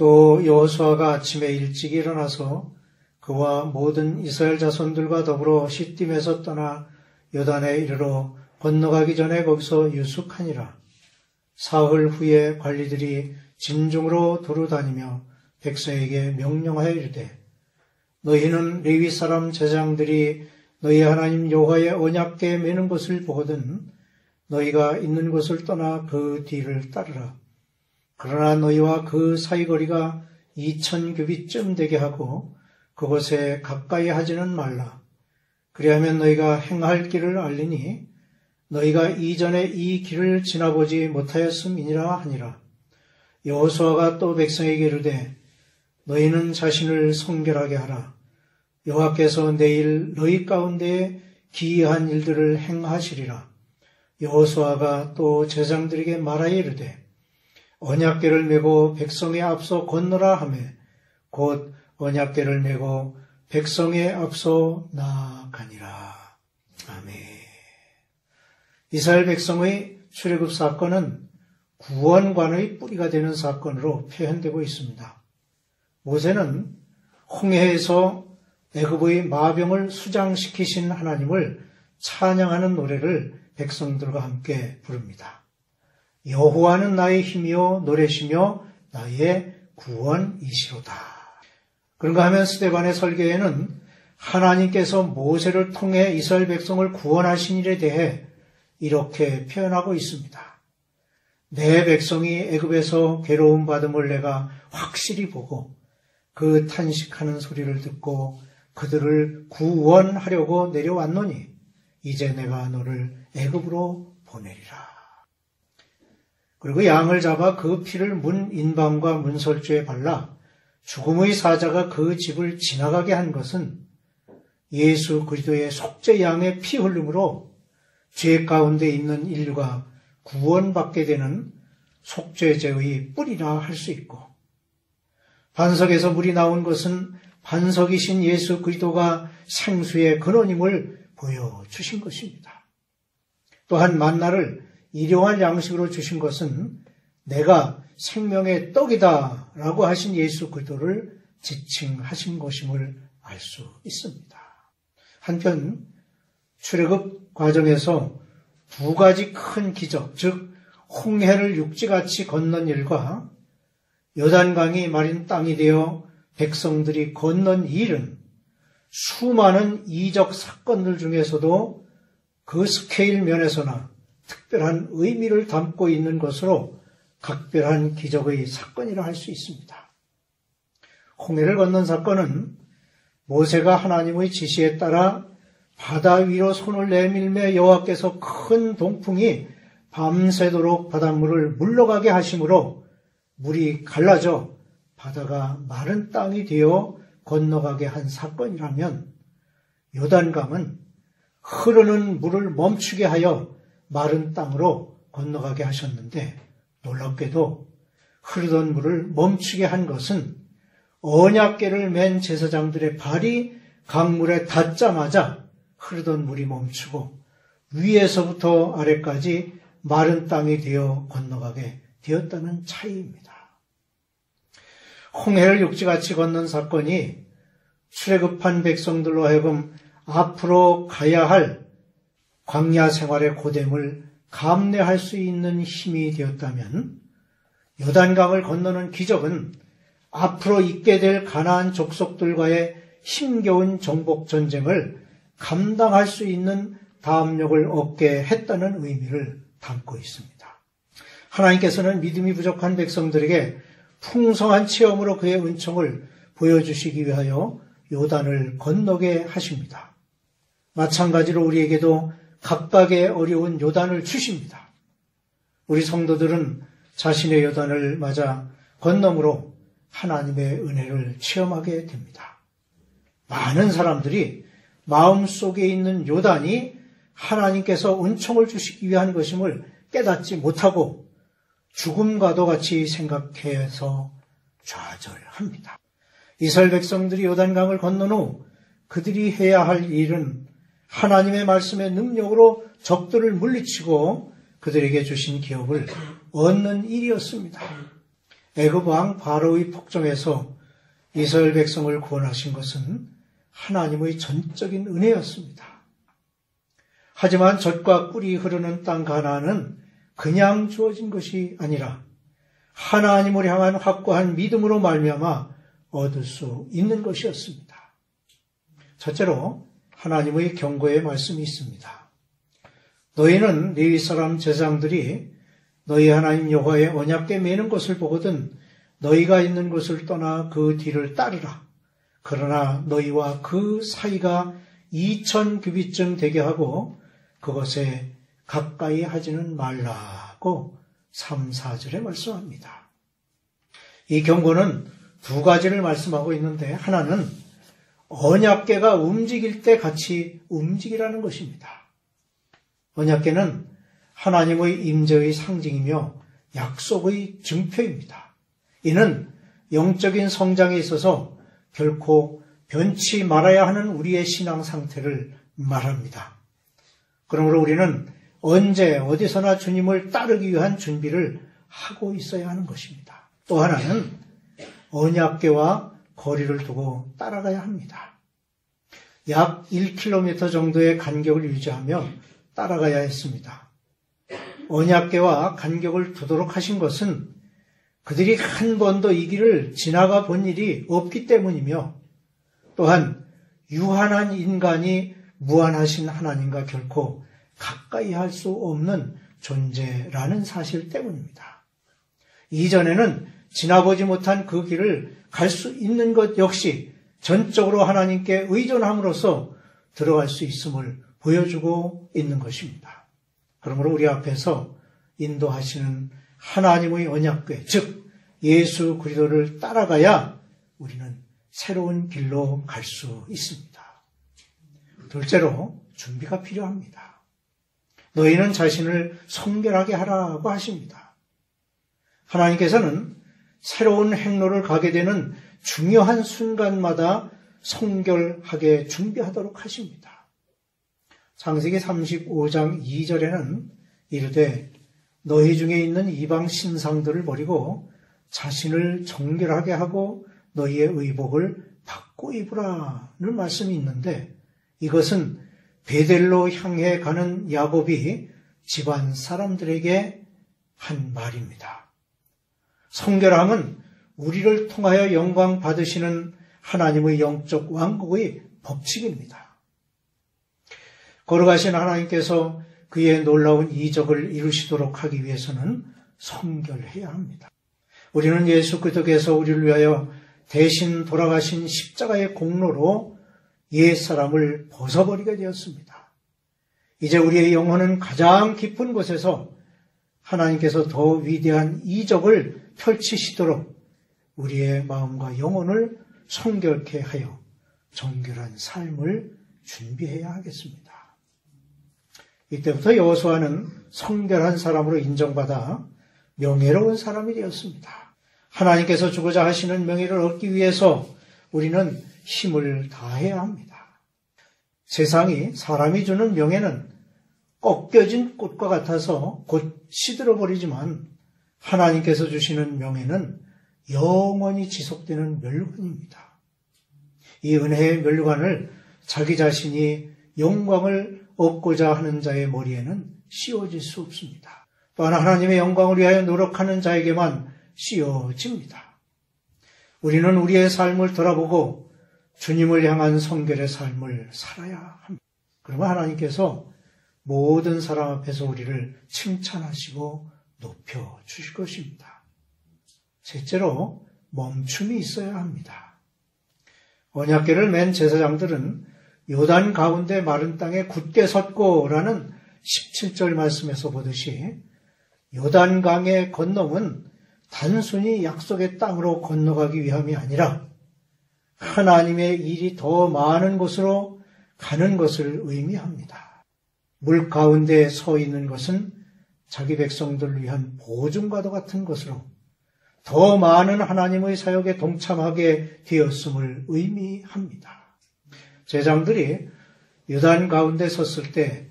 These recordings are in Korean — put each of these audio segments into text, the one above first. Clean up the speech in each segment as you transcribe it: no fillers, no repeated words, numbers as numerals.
또 여호수아가 아침에 일찍 일어나서 그와 모든 이스라엘 자손들과 더불어 시딤에서 떠나 요단에 이르러 건너가기 전에 거기서 유숙하니라. 사흘 후에 관리들이 진중으로 두루다니며 백성에게 명령하여 이르되 너희는 레위 사람 제사장들이 너희 하나님 여호와의 언약궤에 매는 것을 보거든 너희가 있는 곳을 떠나 그 뒤를 따르라. 그러나 너희와 그 사이거리가 2000규빗쯤 되게 하고 그곳에 가까이 하지는 말라. 그리하면 너희가 행할 길을 알리니 너희가 이전에 이 길을 지나보지 못하였음이니라 하니라. 여호수아가 또 백성에게 이르되 너희는 자신을 성결하게 하라. 여호와께서 내일 너희 가운데에 기이한 일들을 행하시리라. 여호수아가 또 제사장들에게 말하여 이르되 언약궤를 메고 백성의 앞서 건너라 하매 곧 언약궤를 메고 백성의 앞서 나아가니라. 아멘. 이스라엘 백성의 출애굽 사건은 구원관의 뿌리가 되는 사건으로 표현되고 있습니다. 모세는 홍해에서 애굽의 마병을 수장시키신 하나님을 찬양하는 노래를 백성들과 함께 부릅니다. 여호와는 나의 힘이요 노래시며 나의 구원이시로다. 그런가 하면 스데반의 설교에는 하나님께서 모세를 통해 이스라엘 백성을 구원하신 일에 대해 이렇게 표현하고 있습니다. 내 백성이 애굽에서 괴로움 받음을 내가 확실히 보고 그 탄식하는 소리를 듣고 그들을 구원하려고 내려왔노니 이제 내가 너를 애굽으로 보내리라. 그리고 양을 잡아 그 피를 문 인방과 문설주에 발라 죽음의 사자가 그 집을 지나가게 한 것은 예수 그리스도의 속죄 양의 피 흘림으로 죄 가운데 있는 인류가 구원받게 되는 속죄제의 뿌리라 할 수 있고, 반석에서 물이 나온 것은 반석이신 예수 그리스도가 생수의 근원임을 보여주신 것입니다. 또한 만나를 일용할 양식으로 주신 것은 내가 생명의 떡이다 라고 하신 예수 그리스도를 지칭하신 것임을 알 수 있습니다. 한편 출애굽 과정에서 두 가지 큰 기적, 즉 홍해를 육지같이 건넌 일과 요단강이 마린 땅이 되어 백성들이 건넌 일은 수많은 이적 사건들 중에서도 그 스케일 면에서나 특별한 의미를 담고 있는 것으로 각별한 기적의 사건이라 할 수 있습니다. 홍해를 건넌 사건은 모세가 하나님의 지시에 따라 바다 위로 손을 내밀며 여호와께서 큰 동풍이 밤새도록 바닷물을 물러가게 하심으로 물이 갈라져 바다가 마른 땅이 되어 건너가게 한 사건이라면, 요단강은 흐르는 물을 멈추게 하여 마른 땅으로 건너가게 하셨는데, 놀랍게도 흐르던 물을 멈추게 한 것은 언약궤를 맨 제사장들의 발이 강물에 닿자마자 흐르던 물이 멈추고 위에서부터 아래까지 마른 땅이 되어 건너가게 되었다는 차이입니다. 홍해를 육지같이 건넌 사건이 출애굽한 백성들로 하여금 앞으로 가야 할 광야 생활의 고됨을 감내할 수 있는 힘이 되었다면, 요단강을 건너는 기적은 앞으로 있게 될 가나안 족속들과의 힘겨운 정복 전쟁을 감당할 수 있는 담력을 얻게 했다는 의미를 담고 있습니다. 하나님께서는 믿음이 부족한 백성들에게 풍성한 체험으로 그의 은총을 보여주시기 위하여 요단을 건너게 하십니다. 마찬가지로 우리에게도 각각의 어려운 요단을 주십니다. 우리 성도들은 자신의 요단을 맞아 건너므로 하나님의 은혜를 체험하게 됩니다. 많은 사람들이 마음속에 있는 요단이 하나님께서 은총을 주시기 위한 것임을 깨닫지 못하고 죽음과도 같이 생각해서 좌절합니다. 이스라엘 백성들이 요단강을 건넌 후 그들이 해야 할 일은 하나님의 말씀의 능력으로 적들을 물리치고 그들에게 주신 기업을 얻는 일이었습니다. 애굽 왕 바로의 폭정에서 이스라엘 백성을 구원하신 것은 하나님의 전적인 은혜였습니다. 하지만 젖과 꿀이 흐르는 땅 가나안은 그냥 주어진 것이 아니라 하나님을 향한 확고한 믿음으로 말미암아 얻을 수 있는 것이었습니다. 첫째로 하나님의 경고의 말씀이 있습니다. 너희는 레위 사람 제사장들이 너희 하나님 여호와의 언약궤 매는 것을 보거든 너희가 있는 곳을 떠나 그 뒤를 따르라. 그러나 너희와 그 사이가 2000규빗쯤 되게 하고 그것에 가까이 하지는 말라고 3, 4절에 말씀합니다. 이 경고는 두 가지를 말씀하고 있는데 하나는 언약궤가 움직일 때 같이 움직이라는 것입니다. 언약궤는 하나님의 임재의 상징이며 약속의 증표입니다. 이는 영적인 성장에 있어서 결코 변치 말아야 하는 우리의 신앙 상태를 말합니다. 그러므로 우리는 언제 어디서나 주님을 따르기 위한 준비를 하고 있어야 하는 것입니다. 또 하나는 언약궤와 거리를 두고 따라가야 합니다. 약 1km 정도의 간격을 유지하며 따라가야 했습니다. 언약궤와 간격을 두도록 하신 것은 그들이 한 번도 이 길을 지나가 본 일이 없기 때문이며 또한 유한한 인간이 무한하신 하나님과 결코 가까이 할 수 없는 존재라는 사실 때문입니다. 이전에는 지나보지 못한 그 길을 갈 수 있는 것 역시 전적으로 하나님께 의존함으로써 들어갈 수 있음을 보여주고 있는 것입니다. 그러므로 우리 앞에서 인도하시는 하나님의 언약궤, 즉 예수 그리스도를 따라가야 우리는 새로운 길로 갈 수 있습니다. 둘째로 준비가 필요합니다. 너희는 자신을 성결하게 하라고 하십니다. 하나님께서는 새로운 행로를 가게 되는 중요한 순간마다 성결하게 준비하도록 하십니다. 창세기 35장 2절에는 이르되 너희 중에 있는 이방 신상들을 버리고 자신을 정결하게 하고 너희의 의복을 바꿔 입으라는 말씀이 있는데 이것은 베델로 향해 가는 야곱이 집안 사람들에게 한 말입니다. 성결함은 우리를 통하여 영광 받으시는 하나님의 영적 왕국의 법칙입니다. 거룩하신 하나님께서 그의 놀라운 이적을 이루시도록 하기 위해서는 성결해야 합니다. 우리는 예수 그리스도께서 우리를 위하여 대신 돌아가신 십자가의 공로로 옛사람을 벗어버리게 되었습니다. 이제 우리의 영혼은 가장 깊은 곳에서 하나님께서 더 위대한 이적을 펼치시도록 우리의 마음과 영혼을 성결케 하여 정결한 삶을 준비해야 하겠습니다. 이때부터 여호수아는 성결한 사람으로 인정받아 명예로운 사람이 되었습니다. 하나님께서 주고자 하시는 명예를 얻기 위해서 우리는 힘을 다해야 합니다. 세상이 사람이 주는 명예는 꺾여진 꽃과 같아서 곧 시들어버리지만 하나님께서 주시는 명예는 영원히 지속되는 멸관입니다. 이 은혜의 멸관을 자기 자신이 영광을 얻고자 하는 자의 머리에는 씌워질 수 없습니다. 또한 하나님의 영광을 위하여 노력하는 자에게만 씌워집니다. 우리는 우리의 삶을 돌아보고 주님을 향한 성결의 삶을 살아야 합니다. 그러면 하나님께서 모든 사람 앞에서 우리를 칭찬하시고 높여주실 것입니다. 셋째로 멈춤이 있어야 합니다. 언약궤를 맨 제사장들은 요단 가운데 마른 땅에 굳게 섰고라는 17절 말씀에서 보듯이 요단강의 건너은 단순히 약속의 땅으로 건너가기 위함이 아니라 하나님의 일이 더 많은 곳으로 가는 것을 의미합니다. 물 가운데 서 있는 것은 자기 백성들을 위한 보증과도 같은 것으로 더 많은 하나님의 사역에 동참하게 되었음을 의미합니다. 제장들이 요단 가운데 섰을 때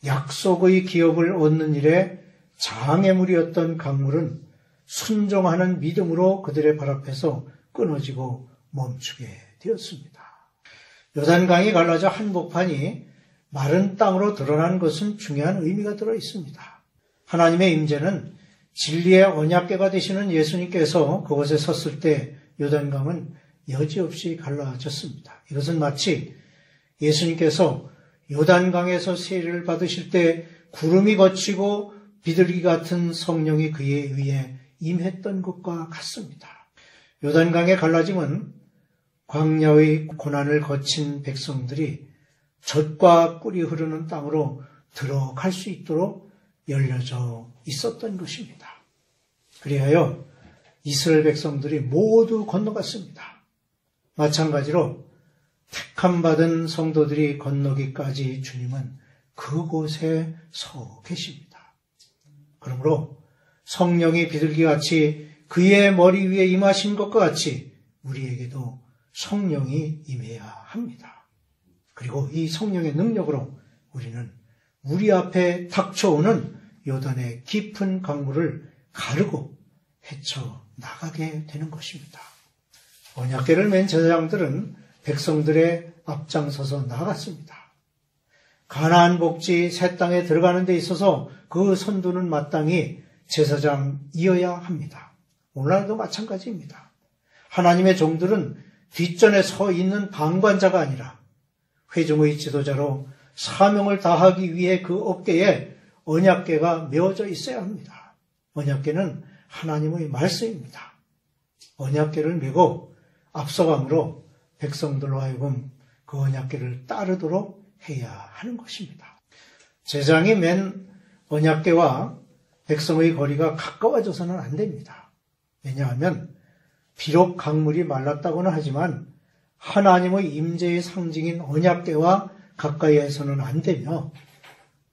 약속의 기업을 얻는 일에 장애물이었던 강물은 순종하는 믿음으로 그들의 발 앞에서 끊어지고 멈추게 되었습니다. 요단강이 갈라져 한복판이 마른 땅으로 드러난 것은 중요한 의미가 들어 있습니다. 하나님의 임재는 진리의 언약궤가 되시는 예수님께서 그곳에 섰을 때 요단강은 여지없이 갈라졌습니다. 이것은 마치 예수님께서 요단강에서 세례를 받으실 때 구름이 걷히고 비둘기 같은 성령이 그의 위에 임했던 것과 같습니다. 요단강의 갈라짐은 광야의 고난을 거친 백성들이 젖과 꿀이 흐르는 땅으로 들어갈 수 있도록 열려져 있었던 것입니다. 그리하여 이스라엘 백성들이 모두 건너갔습니다. 마찬가지로 택함받은 성도들이 건너기까지 주님은 그곳에 서 계십니다. 그러므로 성령이 비둘기같이 그의 머리 위에 임하신 것과 같이 우리에게도 성령이 임해야 합니다. 그리고 이 성령의 능력으로 우리는 우리 앞에 닥쳐오는 요단의 깊은 강물을 가르고 헤쳐나가게 되는 것입니다. 언약궤를 맨 제사장들은 백성들의 앞장서서 나아갔습니다. 가나안 복지 새 땅에 들어가는 데 있어서 그 선두는 마땅히 제사장이어야 합니다. 오늘날도 마찬가지입니다. 하나님의 종들은 뒷전에 서 있는 방관자가 아니라 회중의 지도자로 사명을 다하기 위해 그 어깨에 언약궤가 메어져 있어야 합니다. 언약궤는 하나님의 말씀입니다. 언약궤를 메고 앞서감으로 백성들로 하여금 그 언약궤를 따르도록 해야 하는 것입니다. 제사장이 맨 언약궤와 백성의 거리가 가까워져서는 안 됩니다. 왜냐하면 비록 강물이 말랐다고는 하지만 하나님의 임재의 상징인 언약궤와 가까이에서는 안 되며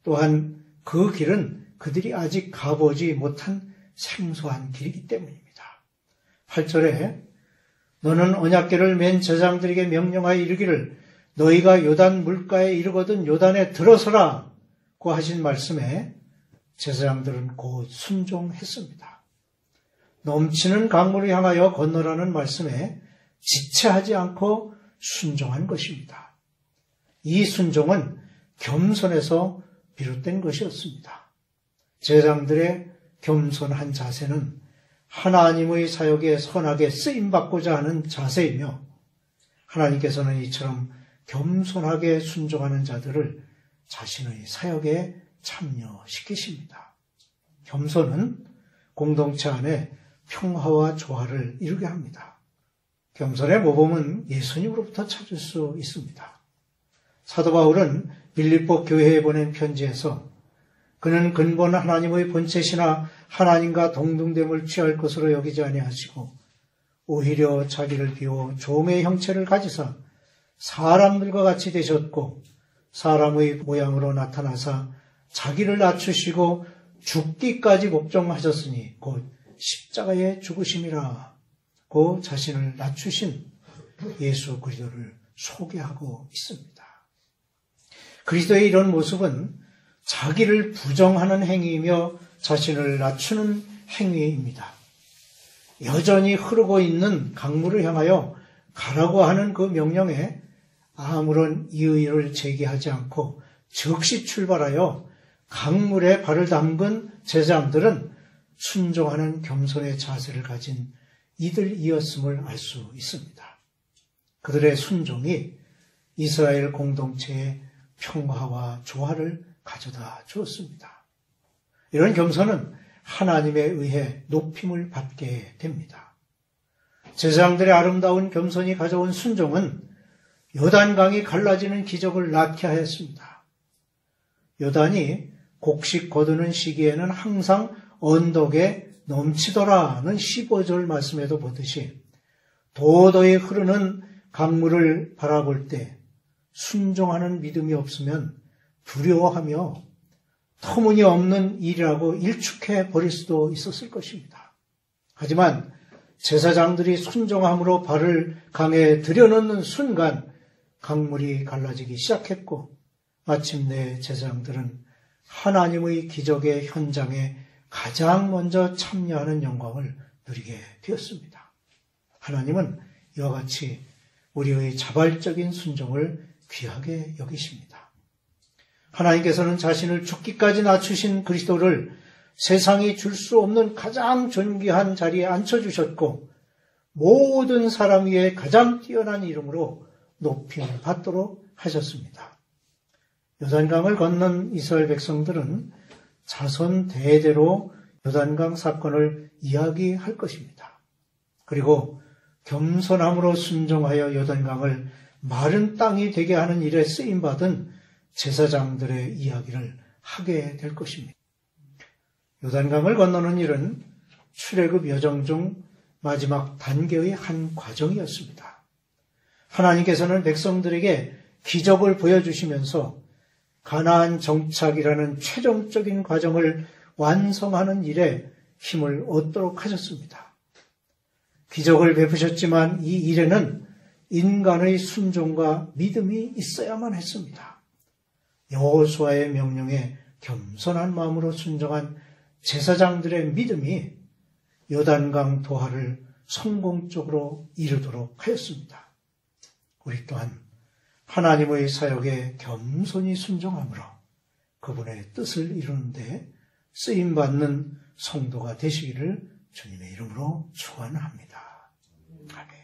또한 그 길은 그들이 아직 가보지 못한 생소한 길이기 때문입니다. 8절에 너는 언약궤를 맨 제사장들에게 명령하여 이르기를 너희가 요단 물가에 이르거든 요단에 들어서라 고 하신 말씀에 제사장들은 곧 순종했습니다. 넘치는 강물을 향하여 건너라는 말씀에 지체하지 않고 순종한 것입니다. 이 순종은 겸손에서 비롯된 것이었습니다. 제사장들의 겸손한 자세는 하나님의 사역에 선하게 쓰임받고자 하는 자세이며 하나님께서는 이처럼 겸손하게 순종하는 자들을 자신의 사역에 참여시키십니다. 겸손은 공동체 안에 평화와 조화를 이루게 합니다. 겸손의 모범은 예수님으로부터 찾을 수 있습니다. 사도 바울은 빌립보 교회에 보낸 편지에서 그는 근본 하나님의 본체시나 하나님과 동등됨을 취할 것으로 여기지 아니하시고 오히려 자기를 비워 종의 형체를 가지사 사람들과 같이 되셨고 사람의 모양으로 나타나사 자기를 낮추시고 죽기까지 복종하셨으니 곧 십자가에 죽으심이라 고 자신을 낮추신 예수 그리스도를 소개하고 있습니다. 그리스도의 이런 모습은 자기를 부정하는 행위이며 자신을 낮추는 행위입니다. 여전히 흐르고 있는 강물을 향하여 가라고 하는 그 명령에 아무런 이의를 제기하지 않고 즉시 출발하여 강물에 발을 담근 제사장들은 순종하는 겸손의 자세를 가진 이들이었음을 알 수 있습니다. 그들의 순종이 이스라엘 공동체의 평화와 조화를 가져다 주었습니다. 이런 겸손은 하나님에 의해 높임을 받게 됩니다. 제사장들의 아름다운 겸손이 가져온 순종은 요단강이 갈라지는 기적을 낳게 하였습니다. 요단이 곡식 거두는 시기에는 항상 언덕에 넘치더라는 15절 말씀에도 보듯이 도도히 흐르는 강물을 바라볼 때 순종하는 믿음이 없으면 두려워하며 터무니없는 일이라고 일축해 버릴 수도 있었을 것입니다. 하지만 제사장들이 순종함으로 발을 강에 들여놓는 순간 강물이 갈라지기 시작했고 마침내 제사장들은 하나님의 기적의 현장에 가장 먼저 참여하는 영광을 누리게 되었습니다. 하나님은 이와 같이 우리의 자발적인 순종을 귀하게 여기십니다. 하나님께서는 자신을 죽기까지 낮추신 그리스도를 세상이 줄 수 없는 가장 존귀한 자리에 앉혀주셨고 모든 사람 위에 가장 뛰어난 이름으로 높임을 받도록 하셨습니다. 요단강을 건넌 이스라엘 백성들은 자손 대대로 요단강 사건을 이야기할 것입니다. 그리고 겸손함으로 순종하여 요단강을 마른 땅이 되게 하는 일에 쓰임받은 제사장들의 이야기를 하게 될 것입니다. 요단강을 건너는 일은 출애굽 여정 중 마지막 단계의 한 과정이었습니다. 하나님께서는 백성들에게 기적을 보여주시면서 가나안 정착이라는 최종적인 과정을 완성하는 일에 힘을 얻도록 하셨습니다. 기적을 베푸셨지만 이 일에는 인간의 순종과 믿음이 있어야만 했습니다. 여호수아의 명령에 겸손한 마음으로 순종한 제사장들의 믿음이 요단강 도하를 성공적으로 이루도록 하였습니다. 우리 또한 하나님의 사역에 겸손히 순종함으로 그분의 뜻을 이루는 데 쓰임받는 성도가 되시기를 주님의 이름으로 축원합니다. 아멘.